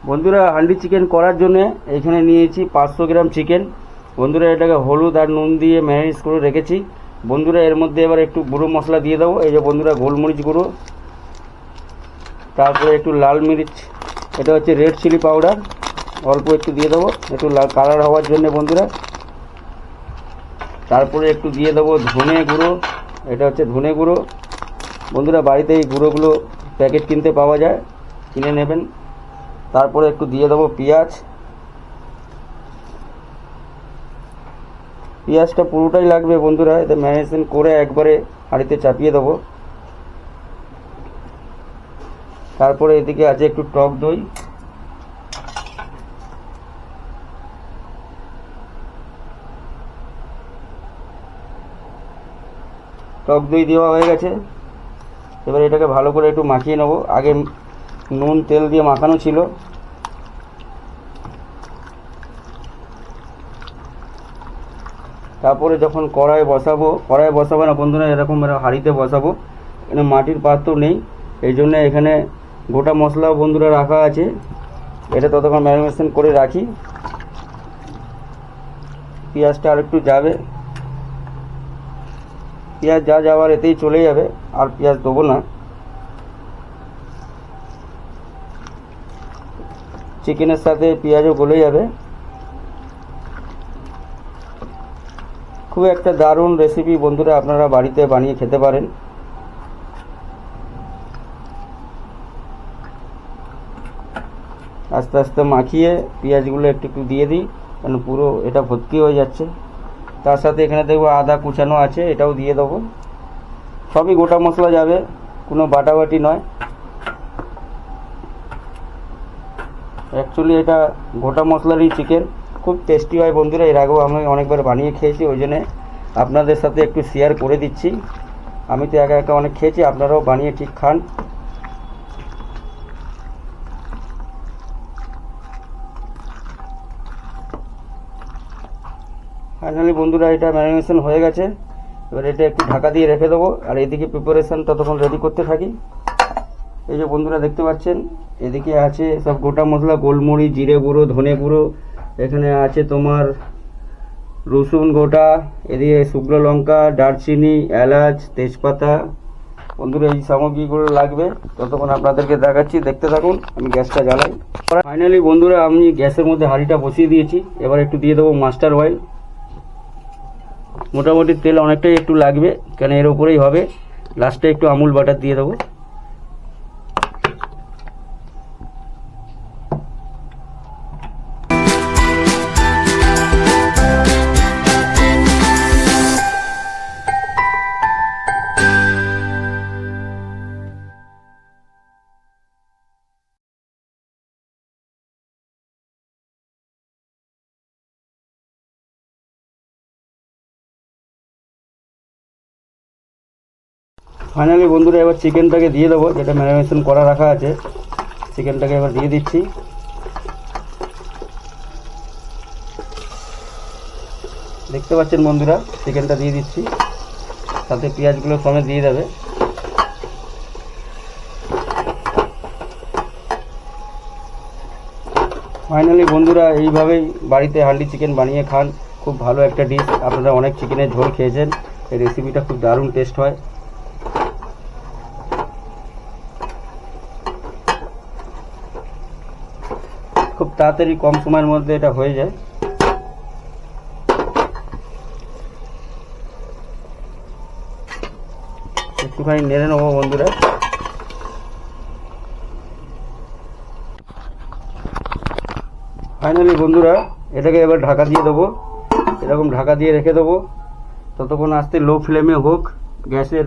বন্ধুরা হান্ডি চিকেন করার জন্য এখানে নিয়েছি 500 গ্রাম চিকেন। বন্ধুরা এটাকে হলুদ আর নুন দিয়ে ম্যারিনেট করে রেখেছি। বন্ধুরা এর মধ্যে এবার একটু গুঁড়ো মশলা দিয়ে দেবো। এই যে বন্ধুরা গোলমরিচ গুঁড়ো, তারপরে একটু লাল মির্চ, এটা হচ্ছে রেড চিলি পাউডার, অল্প একটু দিয়ে দেবো একটু কালার হওয়ার জন্য বন্ধুরা। তারপরে একটু দিয়ে দেবো ধনে গুঁড়ো, এটা হচ্ছে ধনে গুঁড়ো। বন্ধুরা বাড়িতে এই গুঁড়োগুলো প্যাকেট কিনতে পাওয়া যায়, কিনে নেবেন। তারপরে একটু দিয়ে দেবো পেঁয়াজ। পেঁয়াজটা পুরোটাই লাগবে বন্ধুরা, এতে ম্যারিনেশন করে একবারে হাঁড়িতে চাপিয়ে দেবো। তারপরে এদিকে আছে একটু টক দই, টক দই দেওয়া হয়ে গেছে। এবার এটাকে ভালো করে একটু মাখিয়ে নেবো। আগে নুন তেল দিয়ে মাখানো ছিল। তারপরে যখন কড়াই বসাবো না বন্ধুরা, এরকম হাঁড়িতে বসাবো। এখানে মাটির পাত্র নেই, এই জন্য এখানে গোটা মশলাও বন্ধুরা রাখা আছে। এটা ততক্ষণ ম্যারিনেশন করে রাখি। পেঁয়াজটা আর একটু যাবে, পেঁয়াজ যা যাওয়ার এতেই চলে যাবে, আর পেঁয়াজ দেবো না। চিকেনের সাথে পেঁয়াজও গলে যাবে। খুব একটা দারুণ রেসিপি বন্ধুরা, আপনারা বাড়িতে বানিয়ে খেতে পারেন। আস্তে আস্তে মাখিয়ে পেঁয়াজগুলো একটু একটু দিয়ে দিই, কারণ পুরো এটা ভর্তি হয়ে যাচ্ছে। তার সাথে এখানে দেখবো আদা কুচানো আছে, এটাও দিয়ে দেবো। সবই গোটা মশলা যাবে, কোনো বাটাবাটি নয়। অ্যাকচুয়ালি এটা গোটা মশলারই চিকেন, খুব টেস্টি হয় বন্ধুরা। এর আগেও আমি অনেকবার বানিয়ে খেয়েছি, ওই জন্যে আপনাদের সাথে একটু শেয়ার করে দিচ্ছি। আমি তো একা একা অনেক খেয়েছি, আপনারাও বানিয়ে ঠিক খান। ফাইনালি বন্ধুরা এটা ম্যারিনেশন হয়ে গেছে। এবার এটা একটু ঢাকা দিয়ে রেখে দেবো, আর এদিকে প্রিপারেশান ততক্ষণ রেডি করতে থাকি। এই যে বন্ধুরা দেখতে পাচ্ছেন, এদিকে আছে সব গোটা মশলা, গোলমরিচ, জিরে গুঁড়ো, ধনে গুঁড়ো, এখানে আছে তোমার রসুন গোটা, এদিকে শুকনো লঙ্কা, দারচিনি, এলাচ, তেজপাতা। বন্ধুরা এই সামগ্রীগুলো লাগবে, ততক্ষণ আপনাদেরকে দেখাচ্ছি, দেখতে থাকুন। আমি গ্যাসটা জ্বালাই। ফাইনালি বন্ধুরা আমি গ্যাসের মধ্যে হাঁড়িটা বসিয়ে দিয়েছি। এবার একটু দিয়ে দেবো মাস্টার অয়েল। মোটামুটি তেল অনেকটাই একটু লাগবে, কেন এর উপরেই হবে। লাস্টে একটু আমুল বাটার দিয়ে দেবো। ফাইনালি বন্ধুরা এবার চিকেনটাকে দিয়ে দেবো, যেটা ম্যারিনেশন করা রাখা আছে। চিকেনটাকে এবার দিয়ে দিচ্ছি। দেখতে পাচ্ছেন বন্ধুরা, চিকেনটা দিয়ে দিচ্ছি, সাথে পেঁয়াজগুলো সমেত দিয়ে দেবে। ফাইনালি বন্ধুরা এইভাবেই বাড়িতে হান্ডি চিকেন বানিয়ে খান, খুব ভালো একটা ডিশ। আপনারা অনেক চিকেনের ঝোল খেয়েছেন, এই রেসিপিটা খুব দারুণ টেস্ট হয়। খুব তাড়াতাড়ি কম সময়ের মধ্যে এটা হয়ে যায়। একটুখানি নেড়ে নেবো বন্ধুরা। ফাইনালি বন্ধুরা এটাকে এবার ঢাকা দিয়ে দেবো, এরকম ঢাকা দিয়ে রেখে দেবো। ততক্ষণ আস্তে লো ফ্লেমে হোক, গ্যাসের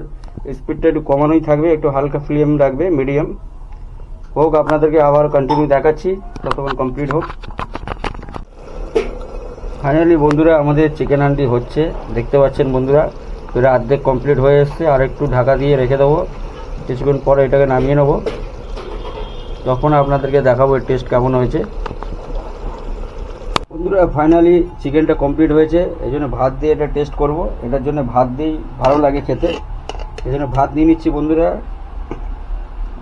স্পিডটা একটু কমানোই থাকবে, একটু হালকা ফ্লেম রাখবে, মিডিয়াম হোক। আপনাদেরকে আবার কন্টিনিউ দেখাচ্ছি, ততক্ষণ কমপ্লিট হোক। ফাইনালি বন্ধুরা আমাদের চিকেন হান্ডি হচ্ছে, দেখতে পাচ্ছেন বন্ধুরা। এটা অর্ধেক কমপ্লিট হয়ে এসছে, আর একটু ঢাকা দিয়ে রেখে দেবো। কিছুক্ষণ পরে এটাকে নামিয়ে নেবো, তখন আপনাদেরকে দেখাবো এর টেস্ট কেমন হয়েছে। বন্ধুরা ফাইনালি চিকেনটা কমপ্লিট হয়েছে, এই জন্য ভাত দিয়ে এটা টেস্ট করব। এটার জন্য ভাত দিয়েই ভালো লাগে খেতে, এই জন্য ভাত নিয়ে নিচ্ছি বন্ধুরা।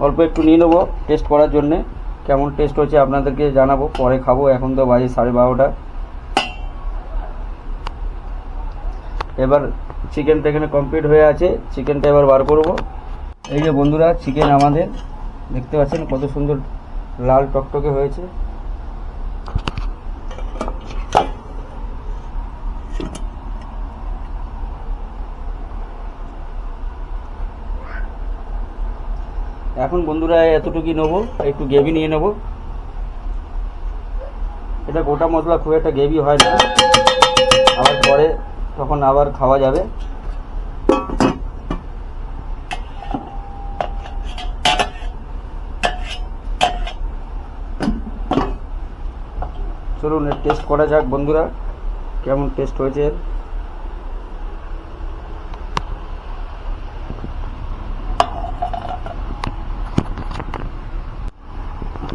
অল্প একটু নিয়ে নেবো টেস্ট করার জন্যে। কেমন টেস্ট হচ্ছে আপনাদেরকে জানাবো, পরে খাবো। এখন তো বাজে 12:30। এবার চিকেনটা এখানে কমপ্লিট হয়ে আছে, চিকেনটা এবার বার করব। এই যে বন্ধুরা চিকেন আমাদের দেখতে পাচ্ছেন কত সুন্দর লাল টকটকে হয়েছে। এখন বন্ধুরা এতটুকুই নেবো, একটু গ্রেভি নিয়ে নেব। এটা গোটা মশলা খুব একটা গ্রেভি হয় না, আবার পরে তখন আবার খাওয়া যাবে। চলুন এর টেস্ট করা যাক বন্ধুরা, কেমন টেস্ট হয়েছে।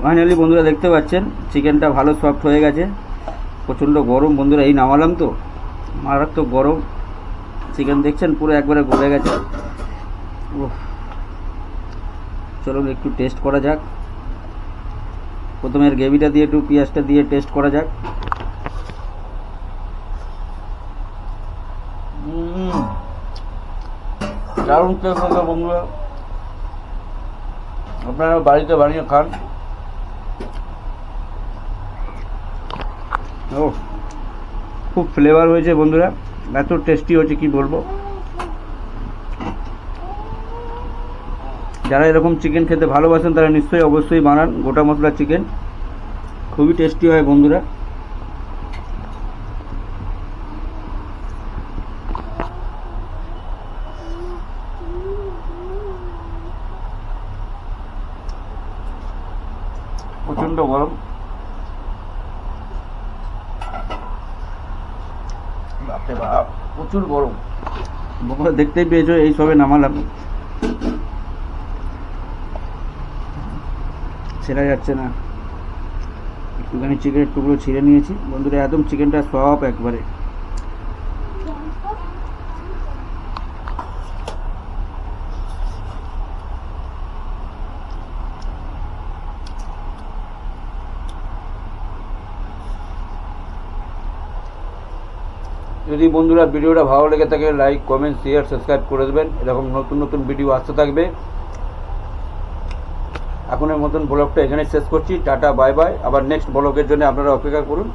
ফাইনালি বন্ধুরা দেখতে পাচ্ছেন চিকেনটা ভালো সফট হয়ে গেছে। প্রচণ্ড গরম বন্ধুরা, এই নামালাম তো, মারাত্মক গরম চিকেন, দেখছেন পুরো একবারে গলে গেছে। চলুন একটু টেস্ট করা যাক। প্রথমে এর গ্রেভিটা দিয়ে একটু পেঁয়াজটা দিয়ে টেস্ট করা যাক। দারুণ টেস্ট হচ্ছে বন্ধুরা, আপনারা বাড়িতে বানিয়ে খান। ও খুব ফ্লেভার হয়েছে বন্ধুরা, এত টেস্টি হয়েছে কি বলবো। যারা এরকম চিকেন খেতে ভালোবাসেন তারা নিশ্চয়ই অবশ্যই বানান। গোটা মশলা চিকেন খুবই টেস্টি হয় বন্ধুরা। প্রচণ্ড গরম, প্রচুর গরম বন্ধুরা, দেখতেই পেয়েছো এই সবে নামালাম, ছেড়া যাচ্ছে না। একটুখানি চিকেনের টুকরো ছিঁড়ে নিয়েছি বন্ধুরা, একদম চিকেনটা সফট একবারে। যদি বন্ধুরা ভিডিওটা ভালো লেগে থাকে লাইক কমেন্ট শেয়ার সাবস্ক্রাইব করে দেবেন, এরকম নতুন নতুন ভিডিও আসতে থাকবে। এখনের মতন ব্লগটা এখানে শেষ করছি, টাটা বাই বাই। আবার নেক্সট ব্লগের জন্য আপনারা অপেক্ষা করুন।